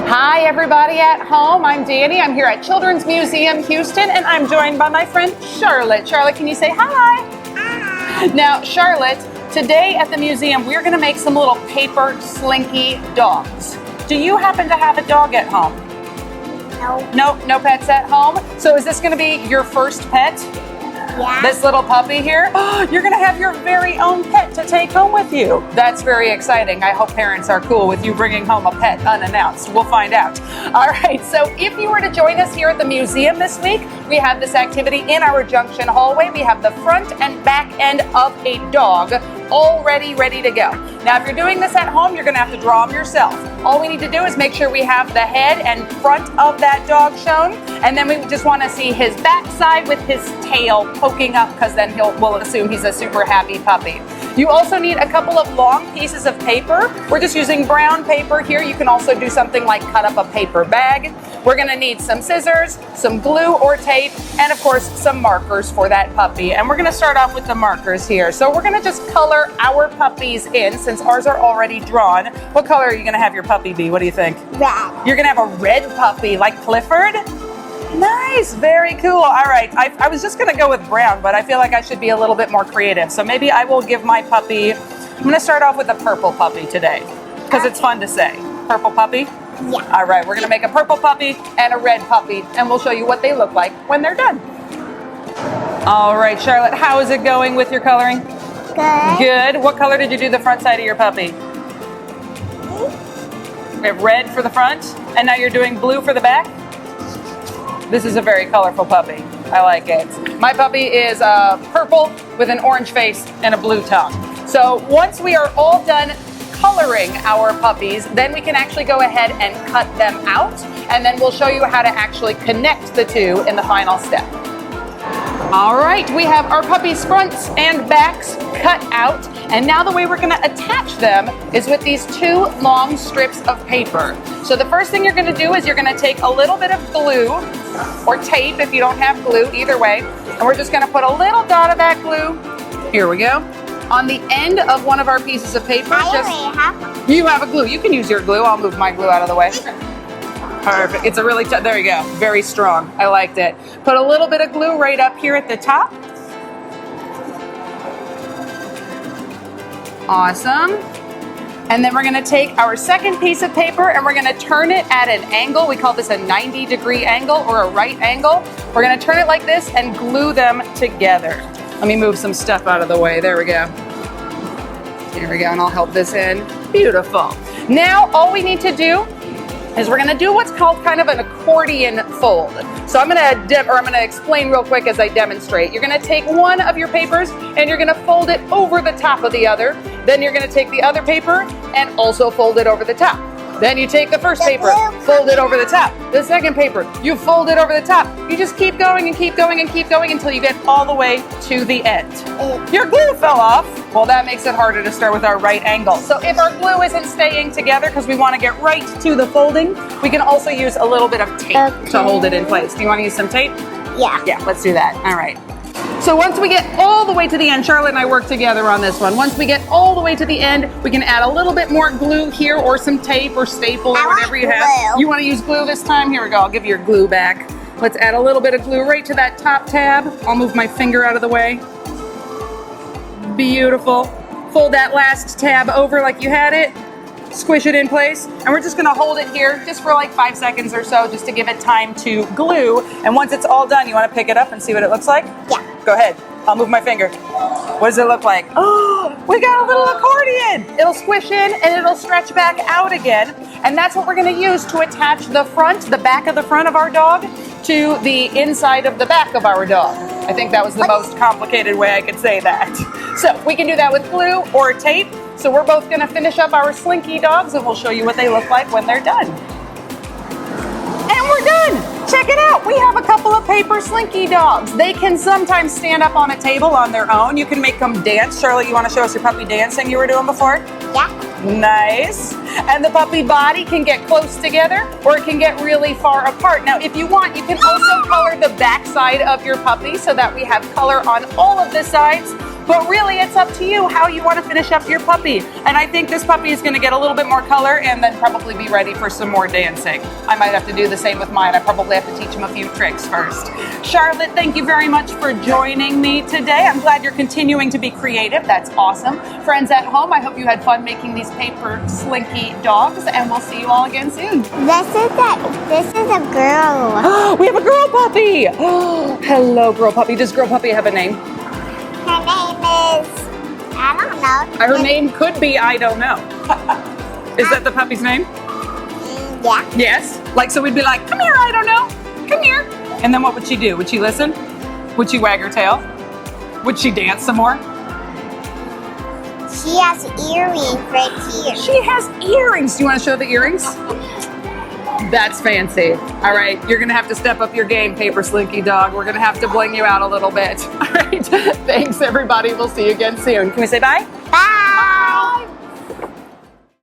Hi everybody at home, I'm Danny. I'm here at Children's Museum Houston and I'm joined by my friend Charlotte. Charlotte, can you say hi? Hi. Now Charlotte, today at the museum we're going to make some little paper Slinky dogs. Do you happen to have a dog at home? No. Nope, no pets at home. So is this going to be your first pet? Yeah. This little puppy here? You're going to have your very own pet to take home with you. That's very exciting. I hope parents are cool with you bringing home a pet unannounced. We'll find out. All right, so if you were to join us here at the museum this week, we have this activity in our junction hallway. We have the front and back end of a dog already ready to go. Now, if you're doing this at home, you're going to have to draw them yourself. All we need to do is make sure we have the head and front of that dog shown, and then we just want to see his backside with his tail poking up, because then we'll assume he's a super happy puppy. You also need a couple of long pieces of paper. We're just using brown paper here. You can also do something like cut up a paper bag. We're going to need some scissors, some glue or tape, and of course some markers for that puppy. And we're going to start off with the markers here. So we're going to just color our puppies in since ours are already drawn. What color are you going to have your puppy be? What do you think? Red. You're going to have a red puppy like Clifford? Nice, very cool. All right, I was just gonna go with brown, but I feel like I should be a little bit more creative. So maybe I will give my puppy, I'm gonna start off with a purple puppy today, because it's fun to say. Purple puppy? Yeah. All right, we're gonna make a purple puppy and a red puppy, and we'll show you what they look like when they're done. All right, Charlotte, how is it going with your coloring? Good. Good. What color did you do the front side of your puppy? We have red for the front, and now you're doing blue for the back? This is a very colorful puppy. I like it. My puppy is purple with an orange face and a blue tongue. So once we are all done coloring our puppies, then we can actually go ahead and cut them out, and then we'll show you how to actually connect the two in the final step. All right, we have our puppies' fronts and backs cut out, and now the way we're gonna attach them is with these two long strips of paper. So the first thing you're gonna do is you're gonna take a little bit of glue, or tape if you don't have glue, either way, and we're just gonna put a little dot of that glue, here we go, on the end of one of our pieces of paper. I already have one. You have a glue, you can use your glue, I'll move my glue out of the way. Perfect, it's a really, there you go, very strong, I liked it. Put a little bit of glue right up here at the top. Awesome. And then we're gonna take our second piece of paper and we're gonna turn it at an angle. We call this a 90-degree angle or a right angle. We're gonna turn it like this and glue them together. Let me move some stuff out of the way, there we go. Here we go, and I'll help this in. Beautiful. Now all we need to do is we're gonna do what's called kind of an accordion fold. So I'm gonna explain real quick as I demonstrate. You're gonna take one of your papers and you're gonna fold it over the top of the other. Then you're gonna take the other paper and also fold it over the top. Then you take the first paper, fold it over the top. The second paper, you fold it over the top. You just keep going and keep going and keep going until you get all the way to the end. Your glue fell off. Well, that makes it harder to start with our right angle. So if our glue isn't staying together because we want to get right to the folding, we can also use a little bit of tape to hold it in place. Do you want to use some tape? Yeah. Yeah, let's do that. All right. So once we get all the way to the end, Charlotte and I work together on this one. Once we get all the way to the end, we can add a little bit more glue here or some tape or staple or whatever you have. You want to use glue this time? Here we go. I'll give you your glue back. Let's add a little bit of glue right to that top tab. I'll move my finger out of the way. Beautiful. Fold that last tab over like you had it. Squish it in place, and we're just gonna hold it here just for like 5 seconds or so just to give it time to glue. And once it's all done, you wanna pick it up and see what it looks like? Yeah. Go ahead, I'll move my finger. What does it look like? Oh, we got a little accordion. It'll squish in and it'll stretch back out again. And that's what we're gonna use to attach the back of the front of our dog to the inside of the back of our dog. I think that was the most complicated way I could say that. So we can do that with glue or tape. So we're both gonna finish up our Slinky dogs and we'll show you what they look like when they're done. And we're done. Check it out. We have a couple of paper Slinky dogs. They can sometimes stand up on a table on their own. You can make them dance. Charlotte, you wanna show us your puppy dancing you were doing before? Yeah. Nice. And the puppy body can get close together or it can get really far apart. Now, if you want, you can also color the back side of your puppy so that we have color on all of the sides. But really, it's up to you how you want to finish up your puppy. And I think this puppy is going to get a little bit more color and then probably be ready for some more dancing. I might have to do the same with mine. I probably have to teach him a few tricks first. Charlotte, thank you very much for joining me today. I'm glad you're continuing to be creative. That's awesome. Friends at home, I hope you had fun making these paper Slinky dogs, and we'll see you all again soon. This is a girl. We have a girl puppy. Hello, girl puppy. Does girl puppy have a name? Her name is, I don't know. Her name could be I don't know. Is that the puppy's name? Yeah. Yes. Like, so we'd be like, come here, I don't know. Come here. And then what would she do? Would she listen? Would she wag her tail? Would she dance some more? She has earrings right here. She has earrings. Do you want to show the earrings? That's fancy. All right, you're gonna have to step up your game, Paper Slinky Dog. We're gonna have to bling you out a little bit. All right, thanks everybody. We'll see you again soon. Can we say bye?